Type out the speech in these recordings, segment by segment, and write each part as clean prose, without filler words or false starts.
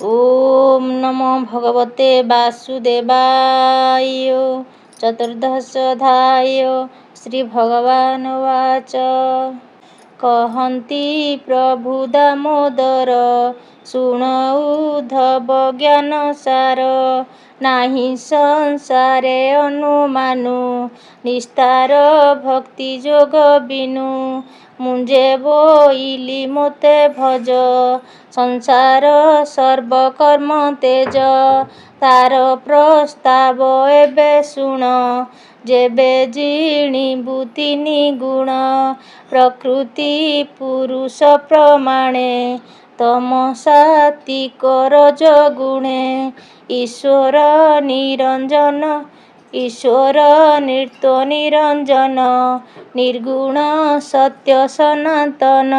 ओम नमो भगवते वासुदेवाय। चतुर्दशोऽध्याय। श्री भगवान उवाच। कहन्ति प्रभु दामोदर शुण उद्धव ज्ञानसार। नाही संसारे अनुमानु निस्तार भक्ति जोग बिनु। मुंजे बोइली मोते भज संसार सर्वकर्म तेज। तार प्रस्ताव एबे शुण जेबे जिणिबु तिनि गुण। प्रकृति पुरुष प्रमाणे तम सात्विक रजगुणे। ईश्वर निरंजन ईश्वर निर्तो निरंजन निर्गुण सत्य सनातन।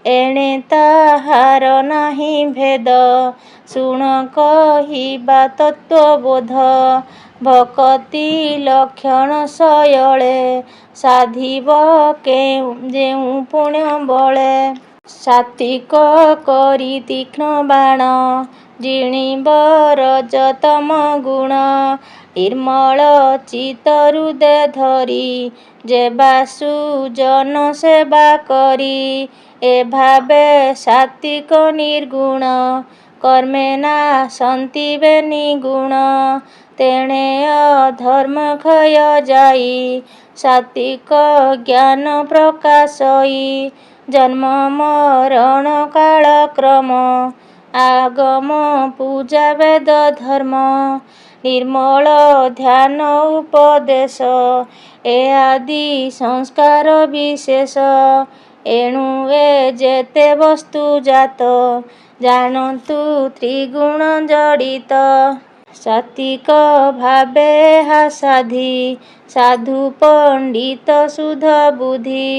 एणे ताहार नाही भेद शुण कहिबा तत्वबोध। भक्ति लक्षण शयळे साधिब जेउ पुण्य बळे। सात्विक करि तीक्ष्ण बाण ଜିଣିବ ରଜତମ ଗୁଣ। ନିର୍ମଳ ଚିତ୍ତ ହୃଦେ ଧରି ଯେବା ସୁଜନ ସେବା କରି। ଏ ଭାବେ ସାତ୍ವಿକ ନିର୍ଗୁଣ କର୍ମେ ନାଶନ୍ତି ବେ ନିଗୁଣ। ତେଣେ ଅଧର୍ମ କ୍ଷୟ ଯାଇ ସାତ୍ବିକ ଜ୍ଞାନ ପ୍ରକାଶଇ। ଜନ୍ମ ମରଣ କାଳ କ୍ରମ ଆଗମ ପୂଜା ବେଦ ଧର୍ମ। ନିର୍ମଳ ଧ୍ୟାନ ଉପଦେଶ ଏ ଆଦି ସଂସ୍କାର ବିଶେଷ। ଏଣୁ ଏ ଯେତେ ବସ୍ତୁ ଜାତ ଜାଣନ୍ତୁ ତ୍ରିଗୁଣ ଜଡ଼ିତ। ସାତ୍ବିକ ଭାବେ ଏହା ସାଧି ସାଧୁ ପଣ୍ଡିତ ଶୁଦ୍ଧ ବୁଦ୍ଧି।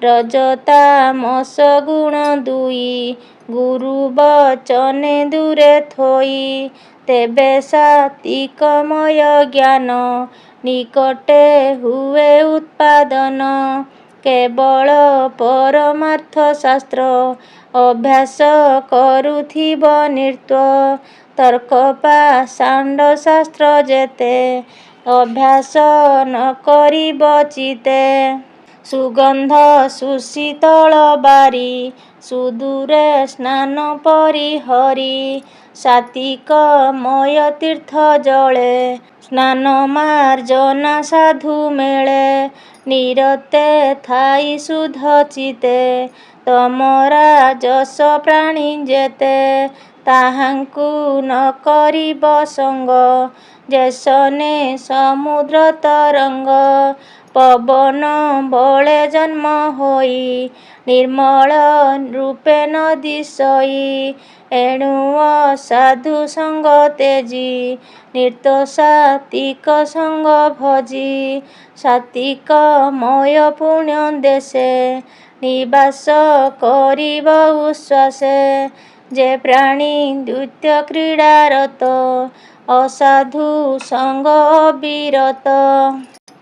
ରଜତାମସ ଗୁଣ ଦୁଇ ଗୁରୁ ବଚନେ ଦୂରେ ଥୋଇ। ତେବେ ସାତ୍ବିକମୟ ଜ୍ଞାନ ନିକଟେ ହୁଏ ଉତ୍ପାଦନ। କେବଳ ପରମାର୍ଥ ଶାସ୍ତ୍ର ଅଭ୍ୟାସ କରୁଥିବ ନିର୍ତ୍ୱ। ତର୍କ ପାଷାଣ୍ଡ ଶାସ୍ତ୍ର ଯେତେ ଅଭ୍ୟାସ ନ କରିବ ଚିତେ। ସୁଗନ୍ଧ ସୁଶୀତଳ ବାରି ସୁଦୂରେ ସ୍ନାନ ପରିହରି। ସାତ୍ୱିକମୟ ତୀର୍ଥ ଜଳେ ସ୍ନାନ ମାର୍ଜନା ସାଧୁ ମେଳେ। ନିରତେ ଥାଇ ଶୁଦ୍ଧ ଚିତେ ତମ ରାଜସ ପ୍ରାଣୀ ଯେତେ। ତାହାଙ୍କୁ ନ କରିବ ସଙ୍ଗ ଯେସନେ ସମୁଦ୍ର ତରଙ୍ଗ। ପବନ ବଳେ ଜନ୍ମ ହୋଇ ନିର୍ମଳ ରୂପେ ନ ଦିଶଇ। ଏଣୁ ଅସାଧୁ ସଙ୍ଗ ତେଜି ନିର୍ତ୍ତ ସାତ୍ୱିକ ସଙ୍ଗ ଭଜି। ସାତ୍ୱିକମୟ ପୁଣ୍ୟ ଦେଶେ ନିବାସ କରିବ ଉଶ୍ୱାସେ। ଯେ ପ୍ରାଣୀ ଦ୍ୱୈତ କ୍ରୀଡ଼ାରତ ଅସାଧୁ ସଙ୍ଗ ଅବିରତ।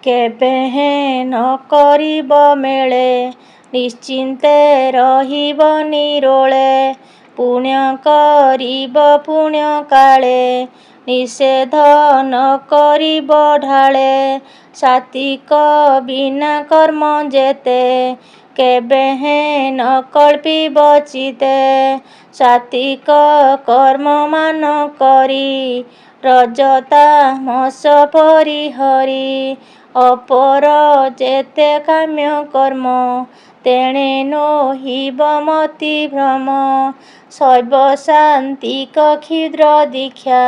କେବେହେଁ ନ କରିବ ମେଳେ ନିଶ୍ଚିନ୍ତେ ରହିବ ନିରୋଳେ। ପୁଣ୍ୟ କରିବ ପୁଣ୍ୟ କାଳେ ନିଷେଧ ନ କରିବ ଢାଳେ। ସାତ୍ୱିକ ବିନା କର୍ମ ଯେତେ କେବେହେଁ ନ କଳ୍ପିବ ଚିତେ। ସାତ୍ୱିକ କର୍ମ ମାନ କରି ରଜତାମସ ପରିହରି। ଅପର ଯେତେ କାମ୍ୟ କର୍ମ ତେଣେ ନୋହିବ ମତି ଭ୍ରମ। ଶୈବ ସାତ୍ୱିକ କ୍ଷୁଦ୍ର ଦୀକ୍ଷା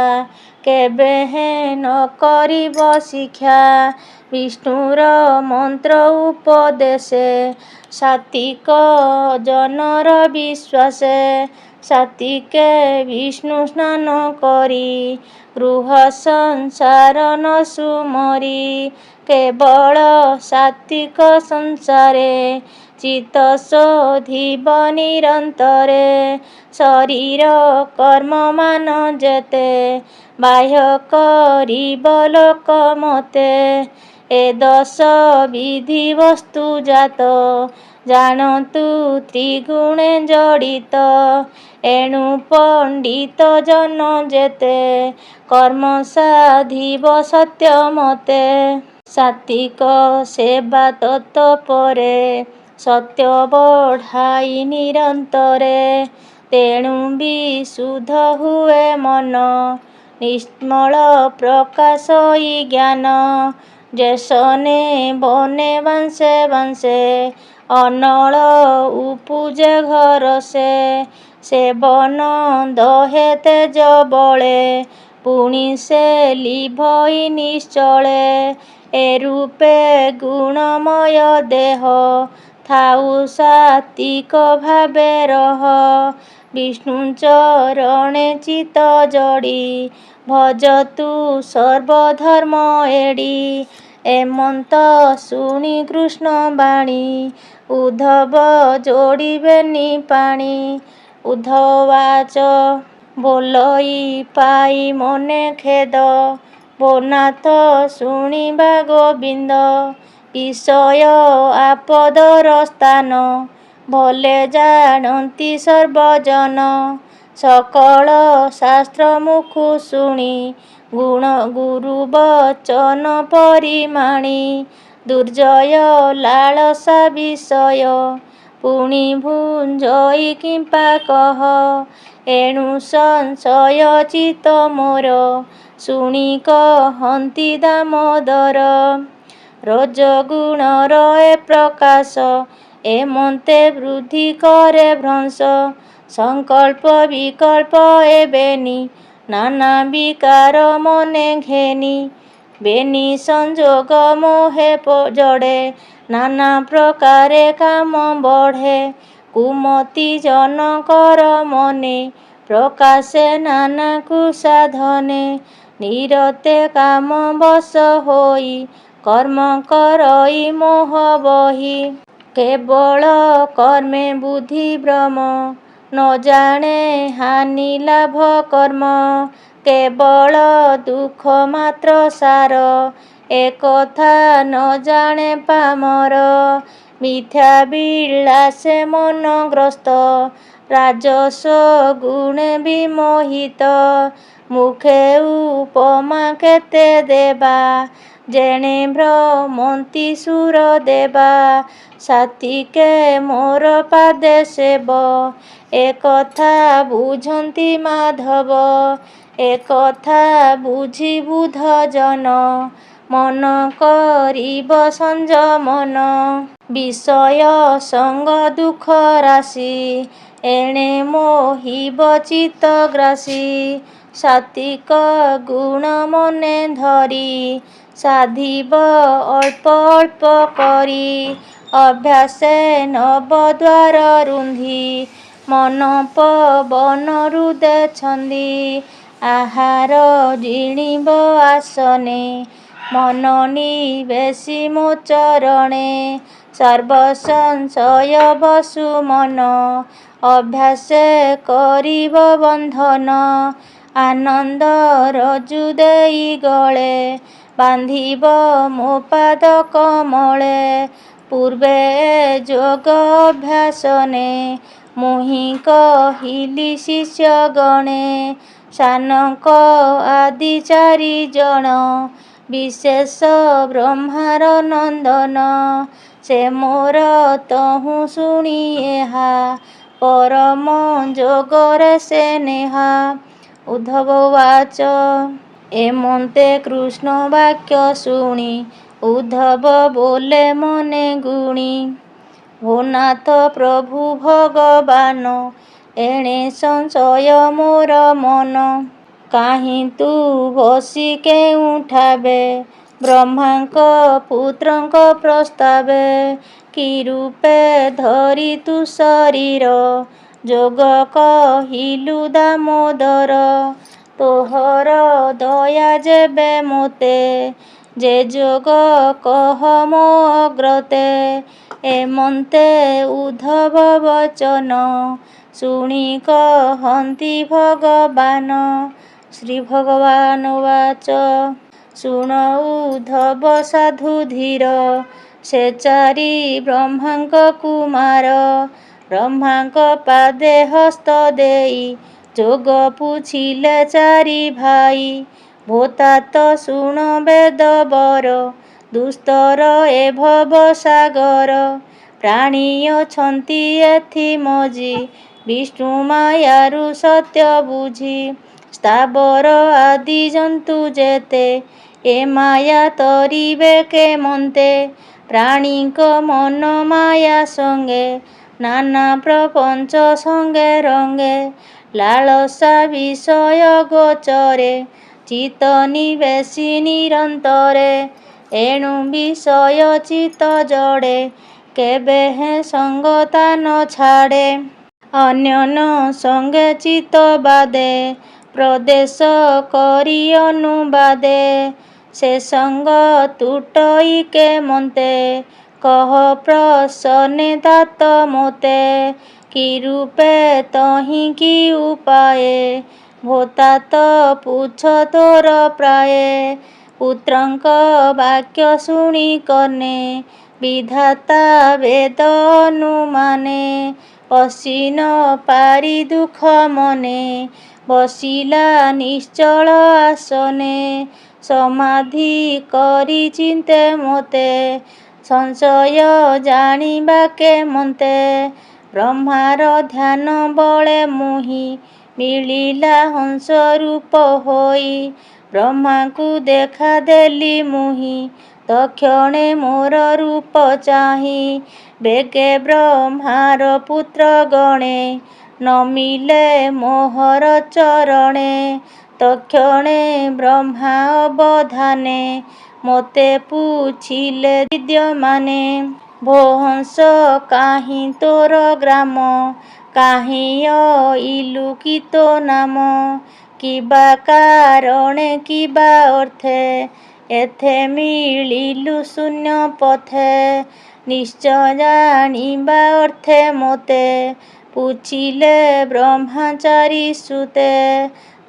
କେବେହେଁ ନ କରିବ ଶିକ୍ଷା। ବିଷ୍ଣୁର ମନ୍ତ୍ର ଉପଦେଶେ ସାତ୍ୱିକ ଜନର ବିଶ୍ୱାସେ। ସାତ୍ୱିକେ ବିଷ୍ଣୁ ସ୍ନାନ କରି ଗୃହ ସଂସାର ନ ସୁମରି। କେବଳ ସାତ୍ୱିକ ସଂସାରେ ଚିତ୍ତ ଶୋଧିବ ନିରନ୍ତରେ। ଶରୀର କର୍ମ ମାନ ଯେତେ ବାହ୍ୟ କରିବ ଲୋକ ମତେ। ଏ ଦଶ ବିଧି ବସ୍ତୁ ଜାତ ଜାଣନ୍ତୁ ତ୍ରିଗୁଣେ ଜଡ଼ିତ। ଏଣୁ ପଣ୍ଡିତ ଜନ ଯେତେ କର୍ମ ସାଧିବ ସତ୍ୟ ମତେ। ସାତ୍ତ୍ୱିକ ସେବା ତତ୍ପରେ ସତ୍ୟ ବଢ଼ାଇ ନିରନ୍ତରେ। ତେଣୁ ବିଶୁଦ୍ଧ ହୁଏ ମନ ନିର୍ମଳ ପ୍ରକାଶଇ ଜ୍ଞାନ। ଯେସନେ ବନେ ବାଂଶେ ବାଂଶେ ଅନଳ ଉପୁଜେ ଘରସେ। ସେବନ ଦହେ ତେଜ ବଳେ ପୁଣି ସେ ଲିଭଇ ନିଶ୍ଚଳେ। ଏରୂପେ ଗୁଣମୟ ଦେହ ଥାଉ ସାତ୍ତ୍ୱିକ ଭାବେ ରହ। ବିଷ୍ଣୁ ଚରଣେ ଚିତ୍ତ ଯୋଡ଼ି ଭଜତୁ ସର୍ବଧର୍ମ ଏଡ଼ି। ଏମନ୍ତ ଶୁଣି କୃଷ୍ଣ ବାଣୀ ଉଦ୍ଧବ ଯୋଡ଼ିବେନି ପାଣି। ଉଦ୍ଧବବାଚ ବୋଲଇ ପାଇ ମନେ ଖେଦ ବୋ ନାଥ ଶୁଣିବା ଗୋବିନ୍ଦ। ଈଶୟ ଆପଦର ସ୍ଥାନ ଭଲେ ଜାଣନ୍ତି ସର୍ବଜନ। ସକଳ ଶାସ୍ତ୍ର ମୁଖୁ ଶୁଣି ଗୁରୁ ବଚନ ପରିମାଣି। ଦୁର୍ଜୟ ଲାଳସା ବିଷୟ ପୁଣି ଭୁଞ୍ଜଇ କିମ୍ପା କହ। ଏଣୁ ସଂଶୟ ଚିତ୍ତ ମୋର ଶୁଣି କହନ୍ତି ଦାମୋଦର। ରଜଗୁଣର ଏ ପ୍ରକାଶ ଏମନ୍ତେ ବୃଦ୍ଧି କରେ ଭ୍ରଂଶ। ସଂକଳ୍ପ ବିକଳ୍ପ ଏବେନି ନାନା ବିକାର ମନେ ଘେନି। ବେନି ସଂଯୋଗ ମୋହେ ଜଡ଼େ ନାନା ପ୍ରକାରେ କାମ ବଢ଼େ। କୁମତି ଜନକର ମନେ ପ୍ରକାଶେ ନାନା କୁସାଧନେ। ନିରତେ କାମ ବଶ ହୋଇ କର୍ମ କରଇ ମୋହ ବହି। କେବଳ କର୍ମେ ବୁଦ୍ଧି ଭ୍ରମ ନ ଜାଣେ ହାନି ଲାଭ କର୍ମ। କେବଳ ଦୁଃଖ ମାତ୍ର ସାର ଏକଥା ନ ଜାଣେ ପାମର। ମିଥ୍ୟା ବିଳାସେ ମନ ଗ୍ରସ୍ତ ରାଜସ ଗୁଣେ ବିମୋହିତ। ମୁଖେ ଉପମା କେତେ ଦେବା ଯେଣେ ଭ୍ରମନ୍ତି ସୁର ଦେବା। ସାତ୍ତ୍ୱିକେ ମୋର ପାଦେ ସେବ ଏକଥା ବୁଝନ୍ତି ମାଧବ। ଏକଥା ବୁଝି ବୁଦ୍ଧ ଜନ ମନ କରିବ ସଂଯମନ। ବିଷୟ ସଙ୍ଗ ଦୁଃଖ ରାଶି ଏଣେ ମୋହିବ ଚିତ୍ତ ଗ୍ରାସୀ। ସାତ୍ତ୍ୱିକ ଗୁଣ ମନେ ଧରି ସାଧିବ ଅଳ୍ପ ଅଳ୍ପ କରି। ଅଭ୍ୟାସେ ନବଦ୍ୱାର ରୁନ୍ଧି ମନ ପବନ ହୃଦେ ଛନ୍ଦି। ଆହାର ଜିଣିବ ଆସନେ ମନ ନିବେଶି ମୋ ଚରଣେ। ସର୍ବ ସଂଶୟ ବସୁ ମନ ଅଭ୍ୟାସେ କରିବ ବନ୍ଧନ। ଆନନ୍ଦ ରଜ୍ଜୁ ଦେଇ ଗଳେ ବାନ୍ଧିବ ମୋ ପାଦ କମଳେ। ପୂର୍ବେ ଯୋଗ ଅଭ୍ୟାସନେ ମୁହିଁ କହିଲି ଶିଷ୍ୟ ଗଣେ। ସାନକ ଆଦି ଚାରି ଜଣ ବିଶେଷ ବ୍ରହ୍ମାର ନନ୍ଦନ। ସେ ମୋର ତହୁଁ ଶୁଣି ଏହା ପରମ ଯୋଗରେ ସେ ନେହା। ଉଦ୍ଧବବାଚ ଏମନ୍ତେ କୃଷ୍ଣ ବାକ୍ୟ ଶୁଣି ଉଦ୍ଧବ ବୋଲେ ମନେ ଗୁଣି। ଓ ନାଥ ପ୍ରଭୁ ଭଗବାନ ଏଣେ ସଂଶୟ ମୋର ମନ। କାହିଁ ତୁ ବସି କେଉଁଠାବେ ବ୍ରହ୍ମାଙ୍କ ପୁତ୍ରଙ୍କ ପ୍ରସ୍ତାବେ। କି ରୂପେ ଧରି ତୁ ଶରୀର ଯୋଗ କହିଲୁ ଦାମୋଦର। ତୋହର ଦୟା ଯେବେ ମୋତେ ଯେ ଯୋଗ କହ ମୋ ଅଗ୍ରତେ। ଏମନ୍ତେ ଉଦ୍ଧବ ବଚନ ଶୁଣି କହନ୍ତି ଭଗବାନ। ଶ୍ରୀ ଭଗବାନ ବାଚ ଶୁଣ ଉଦ୍ଧବ ସାଧୁ ଧୀର ସେ ଚାରି ବ୍ରହ୍ମାଙ୍କ କୁମାର। ବ୍ରହ୍ମାଙ୍କ ପାଦେ ହସ୍ତ ଦେଇ ଯୋଗ ପୁଛିଲେ ଚାରି ଭାଇ। ଭୋତାତ ଶୁଣ ବେଦ ବର, ଦୁସ୍ତର ଏ ଭବ ସାଗର। ପ୍ରାଣୀ ଅଛନ୍ତି ଏଥି ମଜି, ବିଷ୍ଣୁ ମାୟାରୁ ସତ୍ୟ ବୁଝି। ସ୍ଥାବର ଆଦି ଜନ୍ତୁ ଯେତେ, ଏ ମାୟା ତରିବେ କେମନ୍ତେ। ପ୍ରାଣୀଙ୍କ ମନ ମାୟା ସଙ୍ଗେ, ନାନା ପ୍ରପଞ୍ଚ ସଙ୍ଗେ ରଙ୍ଗେ। ଲାଳସା ବିଷୟ ଗୋଚରେ, ଚିତ୍ତ ନିବେଶି ନିରନ୍ତରେ। ଏଣୁ ବିଷୟ ଚିତ୍ତ ଜଡ଼େ, କେବେହେଁ ସଙ୍ଗତା ନ ଛାଡ଼େ। ଅନ୍ୟନ ସଙ୍ଗେ ଚିତ୍ତ ବାଦେ, ପ୍ରଦେଶ କରି ଅନୁବାଦେ। ସେ ସଙ୍ଗ ତୁଟଇ କେମନ୍ତେ, କହ ପ୍ରସନେ ତାତ ମୋତେ। କି ରୂପେ ତହିଁ କି ଉପାଏ, ଭୋତାତ ପୁଛ ତୋର ପ୍ରାଏ। ପୁତ୍ରଙ୍କ ବାକ୍ୟ ଶୁଣି କର୍ଣ୍ଣେ, ବିଧାତା ବେଦ ଅନୁମାନେ। ପଶି ନ ପାରି ଦୁଃଖ ମନେ, ବସିଲା ନିଶ୍ଚଳ ଆସନେ। ସମାଧି କରି ଚିନ୍ତେ ମୋତେ, ସଂଶୟ ଜାଣିବା କେମନ୍ତେ। ବ୍ରହ୍ମାର ଧ୍ୟାନ ବଳେ ମୁହିଁ, ମିଳିଲା ହଂସ ରୂପ ହୋଇ। ବ୍ରହ୍ମାଙ୍କୁ ଦେଖା ଦେଲି ମୁହିଁ, ତକ୍ଷଣେ ମୋର ରୂପ ଚାହିଁ। ବେଗେ ବ୍ରହ୍ମାର ପୁତ୍ର ଗଣେ, ନମିଲେ ମୋହର ଚରଣେ। ତକ୍ଷଣେ ବ୍ରହ୍ମା ଅବଧାନେ, ମୋତେ ପୁଛିଲେ ବିଦ୍ୟମାନେ। ଭୋ ହଂସ କାହିଁ ତୋର ଗ୍ରାମ, କାହିଁ ଅଇଲୁ କି ତୋ ନାମ। କିବା କାରଣେ କିବା ଅର୍ଥେ, ଏଥେ ମିଳିଲୁ ଶୂନ୍ୟ ପଥେ। ନିଶ୍ଚୟ ଜାଣିବା ଅର୍ଥେ ମୋତେ, ପୁଛିଲେ ବ୍ରହ୍ମଚାରୀ ସୁତେ।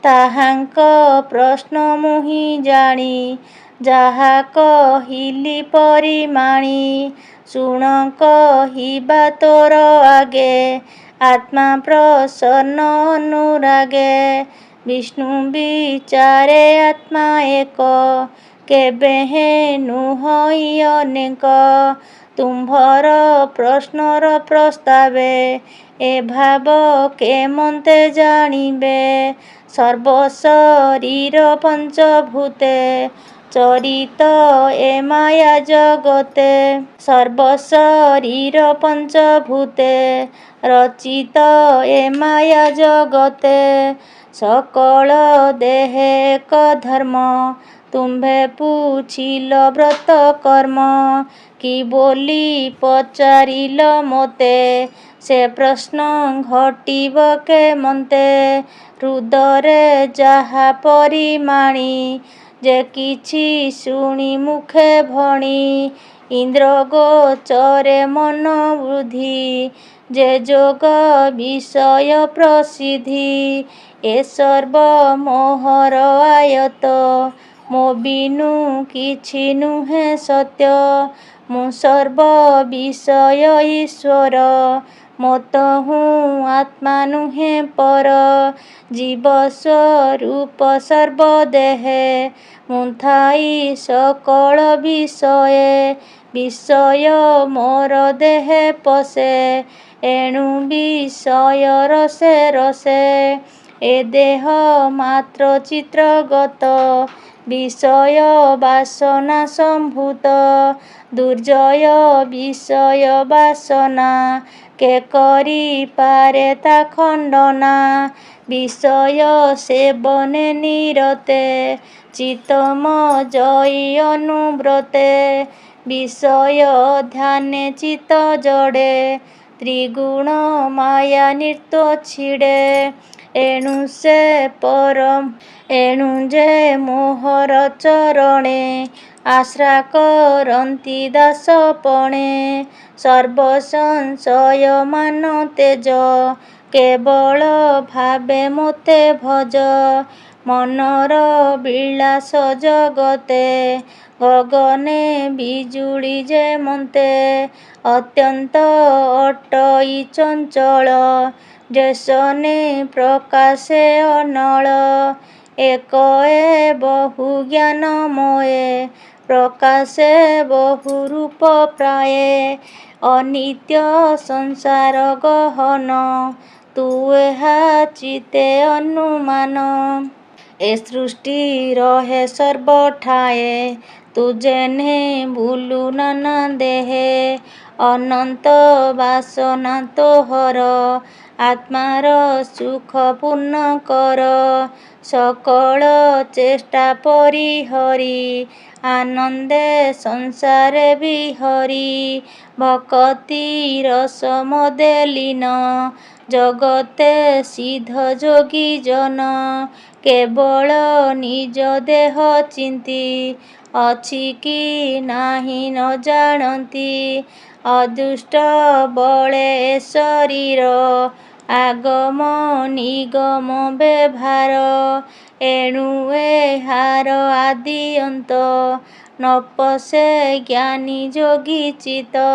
ତାହାଙ୍କ ପ୍ରଶ୍ନ ମୁହିଁ ଜାଣି, ଯାହା କହିଲି ପରିମାଣି। ଶୁଣ କହିବା ତୋର ଆଗେ, ଆତ୍ମା ପ୍ରସନ୍ନ ଅନୁରାଗେ। ବିଷ୍ଣୁ ବିଚାରେ ଆତ୍ମା ଏକ, କେବେହେଁ ନୁହଁଇ ଅନେକ। ତୁମ୍ଭର ପ୍ରଶ୍ନର ପ୍ରସ୍ତାବେ, ଏ ଭାବ କେମନ୍ତେ ଜାଣିବେ। ସର୍ବ ଶରୀର ପଞ୍ଚଭୂତେ, ଚରିତ ଏ ମାୟା ଜଗତେ। ସର୍ବ ଶରୀର ପଞ୍ଚଭୂତେ, ରଚିତ ଏ ମାୟା ଜଗତେ। ସକଳ ଦେହେ ଏକ ଧର୍ମ, ତୁମ୍ଭେ ପୁଛିଲ ବ୍ରତ କର୍ମ। କି ବୋଲି ପଚାରିଲ ମୋତେ, ସେ ପ୍ରଶ୍ନ ଘଟିବ କେମନ୍ତେ। ହୃଦରେ ଯାହା ପରିମାଣି, ଯେ କିଛି ଶୁଣି ମୁଖେ ଭଣି। ଇନ୍ଦ୍ର ଗୋଚରେ ମନ ବୁଦ୍ଧି, ଯେ ଯୋଗ ବିଷୟ ପ୍ରସିଦ୍ଧି। ଏ ସର୍ବ ମୋହର ଆୟତ, ମୋ ବିନୁ କିଛି ନୁହେଁ ସତ୍ୟ। ମୁଁ ସର୍ବ ବିଷୟ ଈଶ୍ୱର, ମୋତହୁଁ ଆତ୍ମା ନୁହେଁ ପର। ଜୀବ ସ୍ୱରୂପ ସର୍ବ ଦେହେ, ମୁଁ ଥାଇ ସକଳ ବିଷୟେ। ବିଷୟ ମୋର ଦେହେ ପଶେ, ଏଣୁ ବିଷୟ ରସେ ରସେ। ଏ ଦେହ ମାତ୍ର ଚିତ୍ରଗତ, ବିଷୟ ବାସନା ସମ୍ଭୂତ। ଦୁର୍ଜୟ ବିଷୟ ବାସନା, କେ କରି ପାରେ ତା ଖଣ୍ଡନା। ବିଷୟ ସେବନେ ନିରତେ, ଚିତ୍ତ ମଜ୍ଜଇ ଅନୁବ୍ରତେ। ବିଷୟ ଧ୍ୟାନେ ଚିତ୍ତ ଜଡ଼େ, ତ୍ରିଗୁଣ ମାୟା ନୃତୋଚ୍ଛିଡ଼େ। ଏଣୁ ଯେ ମୋହର ଚରଣେ, ଆଶ୍ରା କରନ୍ତି ଦାସପଣେ। ସର୍ବ ସଂଶୟ ମାନ ତେଜ, କେବଳ ଭାବେ ମୋତେ ଭଜ। ମନର ବିଳାସ ଜଗତେ ଗଗନେ ବିଜୁଳି ଯେମନ୍ତେ। ଅତ୍ୟନ୍ତ ଅଟଇ ଚଞ୍ଚଳ ଯେସନେ ପ୍ରକାଶେ ଅନଳ। ଏକ ଏ ବହୁ ଜ୍ଞାନମୟେ ପ୍ରକାଶେ ବହୁ ରୂପ ପ୍ରାୟେ। ଅନିତ୍ୟ ସଂସାର ଗହନ ତୁ ଏହା ଚିତ୍ତେ ଅନୁମାନ। ଏ ସୃଷ୍ଟି ରହେ ସର୍ବଠାଏ ତୁ ଯେହ୍ନେ ବୁଲୁ ନାନା ଦେହେ। ଅନନ୍ତ ବାସନା ତୋହର ଆତ୍ମାର ସୁଖ ପୂର୍ଣ୍ଣ କର। ସକଳ ଚେଷ୍ଟା ପରିହରି ଆନନ୍ଦେ ସଂସାରେ ବିହରି। ଭକତି ରସ ମଦେ ଲୀନ ଜଗତେ ସିଦ୍ଧ ଯୋଗୀ ଜନ। କେବଳ ନିଜ ଦେହ ଚିନ୍ତି ଅଛି କି ନାହିଁ ନ ଜାଣନ୍ତି। ଅଦୃଷ୍ଟ ବଳେ ଏ ଶରୀର ଆଗମ ନିଗମ ବେଭାର। ଏଣୁ ଏହାର ଆଦି ଅନ୍ତ ନ ପଶେ ଜ୍ଞାନୀ ଯୋଗୀ ଚିତ୍ତ।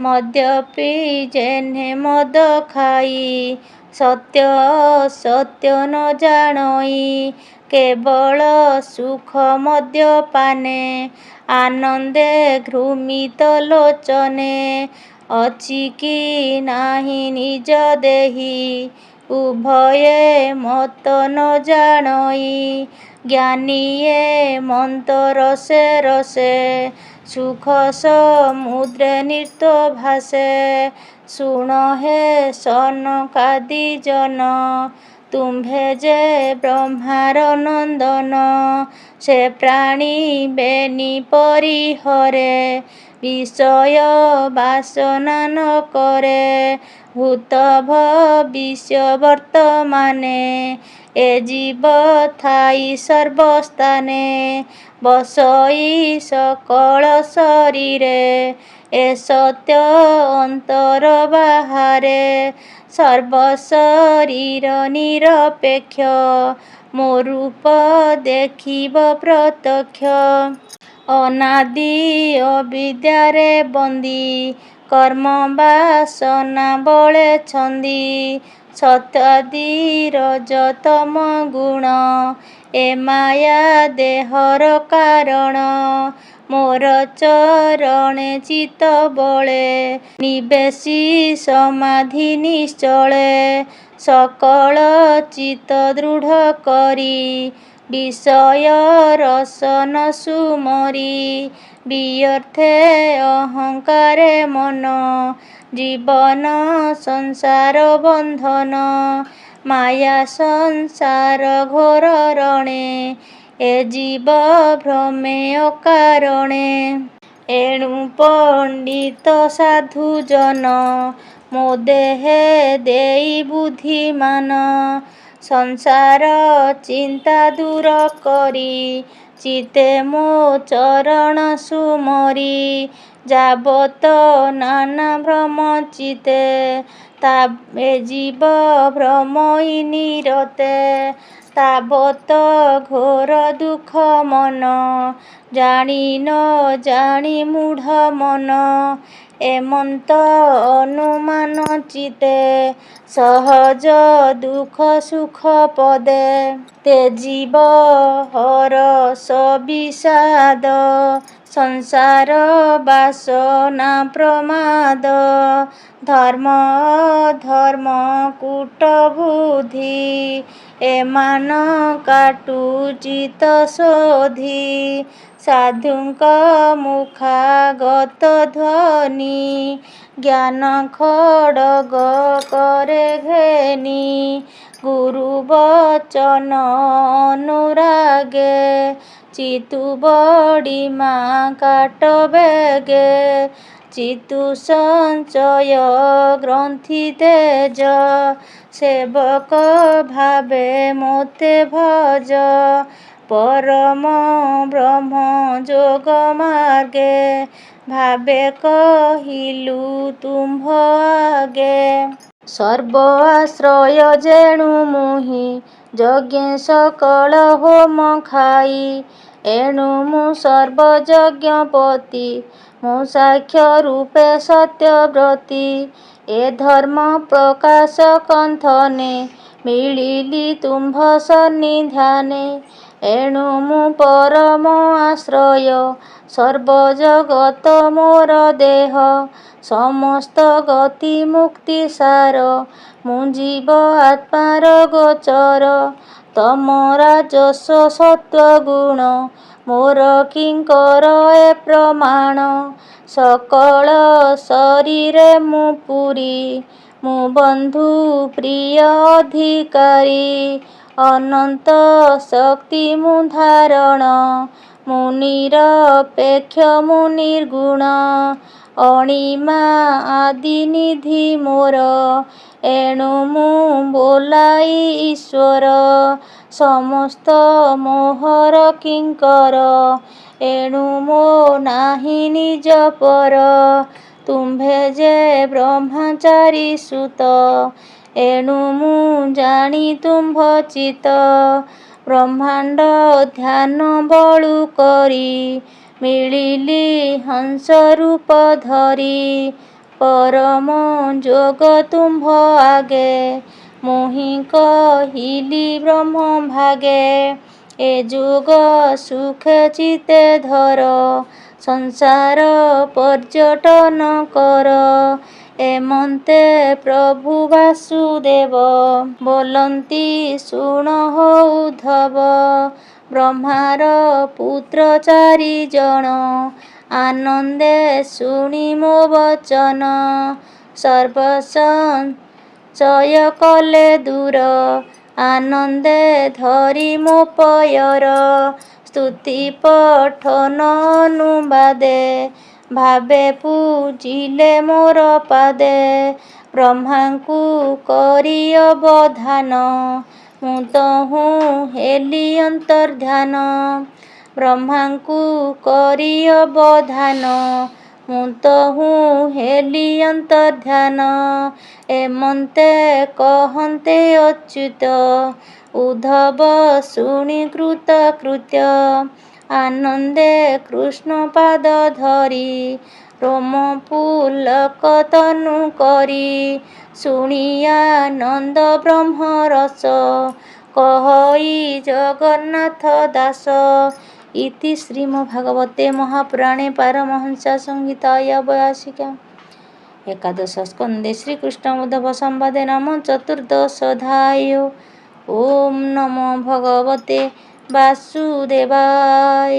ମଦ୍ୟପି ଯେହ୍ନେ ମଦ ଖାଇ ସତ୍ୟ ଅସତ୍ୟ ନ ଜାଣଇ। କେବଳ ସୁଖ ମଦ୍ୟପାନେ ଆନନ୍ଦେ ଘୃମିତ ଲୋଚନେ। ଅଛି କି ନାହିଁ ନିଜ ଦେହି ଉଭୟେ ମତ ନ ଜାଣଇ। ଜ୍ଞାନୀ ଏ ମନ୍ତ ରସେ ରସେ ସୁଖ ସମୁଦ୍ରେ ନୃତ୍ୟ ଭାସେ। ଶୁଣ ହେ ସନକାଦି ଜନ ତୁମ୍ଭେ ଯେ ବ୍ରହ୍ମାର ନନ୍ଦନ। ସେ ପ୍ରାଣୀ ବେନି ପରିହରେ ବିଷୟ ବାସନା ନ କରେ। ଭୂତ ଭବିଷ୍ୟ ବର୍ତ୍ତମାନେ ଏ ଜୀବ ଥାଇ ସର୍ବସ୍ଥାନେ। ବସଇ ସକଳ ଶରୀରେ ଏ ସତ୍ୟ ଅନ୍ତର ବାହାରେ। ସର୍ବ ଶରୀର ନିରପେକ୍ଷ ମୋ ରୂପ ଦେଖିବ ପ୍ରତ୍ୟକ୍ଷ। ଅନାଦି ଅବିଦ୍ୟାରେ ବନ୍ଦୀ କର୍ମ ବାସନା ବଳେ ଛନ୍ଦି। ସତ୍ୱାଦି ରଜ ତମ ଗୁଣ ଏ ମାୟା ଦେହର କାରଣ। ମୋର ଚରଣେ ଚିତ୍ତ ବଳେ ନିବେଶି ସମାଧି ନିଶ୍ଚଳେ। ସକଳ ଚିତ୍ତ ଦୃଢ଼ କରି ବିଷୟ ରସ ନ ସୁମରି। ବ୍ୟର୍ଥେ ଅହଙ୍କାରେ ମନ ଜୀବନ ସଂସାର ବନ୍ଧନ। ମାୟା ସଂସାର ଘୋର ରଣେ ଏ ଜୀବ ଭ୍ରମେ ଅକାରଣେ। ଏଣୁ ପଣ୍ଡିତ ସାଧୁଜନ ମୋ ଦେହେ ଦେଇ ବୁଦ୍ଧିମାନ। ସଂସାର ଚିନ୍ତା ଦୂର କରି ଚିତ୍ତେ ମୋ ଚରଣ ସୁମରି। ଯାବତ ନାନା ଭ୍ରମ ଚିତ୍ତେ ଏ ଜୀବ ଭ୍ରମଇ ନିରତେ। ତାବତ ଘୋର ଦୁଃଖ ମନ ଜାଣି ନ ଜାଣି ମୂଢ଼ ମନ। ଏମନ୍ତ ଅନୁମାନ ଚିତ୍ତେ ସହଜ ଦୁଃଖ ସୁଖ ପଦେ। ତ୍ୟଜିବ ହରଷ ବିଷାଦ ସଂସାର ବାସନା ପ୍ରମାଦ। ଧର୍ମ ଅଧର୍ମ କୂଟ ବୁଦ୍ଧି ଏମାନ କାଟୁ ଚିତ୍ତ ଶୋଧି। ସାଧୁଙ୍କ ମୁଖାଗତ ଧ୍ୱନି ଜ୍ଞାନ ଖଡ଼ଗ କରେ ଘେନି। ଗୁରୁ ବଚନ ଅନୁରାଗେ ଚିତ୍ତୁ ବଡ଼ିମା କାଟ ବେଗେ। ଚିତ୍ତୁ ସଞ୍ଚୟ ଗ୍ରନ୍ଥି ତେଜ ସେବକ ଭାବେ ମୋତେ ଭଜ। ପରମ ବ୍ରହ୍ମ ଯୋଗ ମାର୍ଗେ ଭାବେ କହିଲୁ ତୁମ୍ଭ ଆଗେ। ସର୍ବ ଆଶ୍ରୟ ଯେଣୁ ମୁହିଁ ଯଜ୍ଞେ ସକଳ ହୋମ ଖାଇ। ଏଣୁ ମୁଁ ସର୍ବଯଜ୍ଞପତି ମୁଁ ସାକ୍ଷ୍ୟ ରୂପେ ସତ୍ୟବ୍ରତୀ। ଏ ଧର୍ମ ପ୍ରକାଶ କନ୍ଥନେ ମିଳିଲି ତୁମ୍ଭ ସନ୍ନିଧାନେ। ଏଣୁ ମୁଁ ପରମ ଆଶ୍ରୟ ସର୍ବଜଗତ ମୋର ଦେହ। ସମସ୍ତ ଗତି ମୁକ୍ତି ସାର ମୁଁ ଜୀବ ଆତ୍ମାର ଗୋଚର। ତମ ରାଜସ ସତ୍ୱଗୁଣ ମୋର କିଙ୍କର ଏ ପ୍ରମାଣ। ସକଳ ଶରୀରେ ମୁଁ ପୁରୀ ମୁଁ ବନ୍ଧୁ ପ୍ରିୟ ଅଧିକାରୀ। ଅନନ୍ତ ଶକ୍ତି ମୁଁ ଧାରଣ ମୁଁ ନିରପେକ୍ଷ ମୁଁ ନିର୍ଗୁଣ। ଅଣିମା ଆଦି ନିଧି ମୋର ଏଣୁ ମୁଁ ବୋଲାଇ ଈଶ୍ୱର। ସମସ୍ତ ମୋହର କିଙ୍କର ଏଣୁ ମୋ ନାହିଁ ନିଜ ପର। ତୁମ୍ଭେ ଯେ ବ୍ରହ୍ମଚାରୀ ସୁତ ଏଣୁ ମୁଁ ଜାଣି ତୁମ୍ଭ ଚିତ। ବ୍ରହ୍ମାଣ୍ଡ ଧ୍ୟାନ ବଳୁ କରି ମିଳିଲି ହଂସ ରୂପ ଧରି। ପରମ ଯୋଗ ତୁମ୍ଭ ଆଗେ ମୁହିଁ କହିଲି ବ୍ରହ୍ମ ଭାଗେ। ଏ ଯୋଗ ସୁଖେ ଚିତ୍ତେ ଧର ସଂସାର ପର୍ଯ୍ୟଟନ କର। ଏମନ୍ତେ ପ୍ରଭୁ ବାସୁଦେବ ବୋଲନ୍ତି ଶୁଣ ହୋ ଉଦ୍ଧବ। ବ୍ରହ୍ମାର ପୁତ୍ର ଚାରିଜଣ ଆନନ୍ଦେ ଶୁଣି ମୋ ବଚନ। ସର୍ବସଂଶୟ କଲେ ଦୂର ଆନନ୍ଦେ ଧରି ମୋ ପୟର। ସ୍ତୁତି ପଠନ ଅନୁବାଦେ ଭାବେ ପୂଜିଲେ ମୋର ପାଦେ। ବ୍ରହ୍ମାଙ୍କୁ କରି ଅବଧାନ ମୁଁ ତହୁଁ ହେଲି ଅନ୍ତର୍ଧାନ। ବ୍ରହ୍ମାଙ୍କୁ କରି ଅବଧାନ ମୁଁ ତହୁଁ ହେଲି ଅନ୍ତର୍ଧାନ। ଏମନ୍ତେ କହନ୍ତେ ଅଚ୍ୟୁତ ଉଦ୍ଧବ ଶୁଣି କୃତକୃତ୍ୟ। ଆନନ୍ଦେ କୃଷ୍ଣ ପାଦ ଧରି ରୋମ ପୁଲକ ତନୁ କରି। ଶୁଣି ଆନନ୍ଦ ବ୍ରହ୍ମ ରସ କହଇ ଜଗନ୍ନାଥ ଦାସ। ଇତି ଶ୍ରୀମଦ୍ଭାଗବତେ ମହାପୁରାଣେ ପାରମହଂସ ସଂହିତାୟା 82 ଏକାଦଶ ସ୍କନ୍ଧେ ଶ୍ରୀକୃଷ୍ଣ ଉଦ୍ଧବ ସମ୍ବାଦେ ନାମ ଚତୁର୍ଦଶୋऽଧ୍ୟାୟଃ। ଓಂ ନମୋ ଭଗବତେ ବାସୁଦେବାୟ।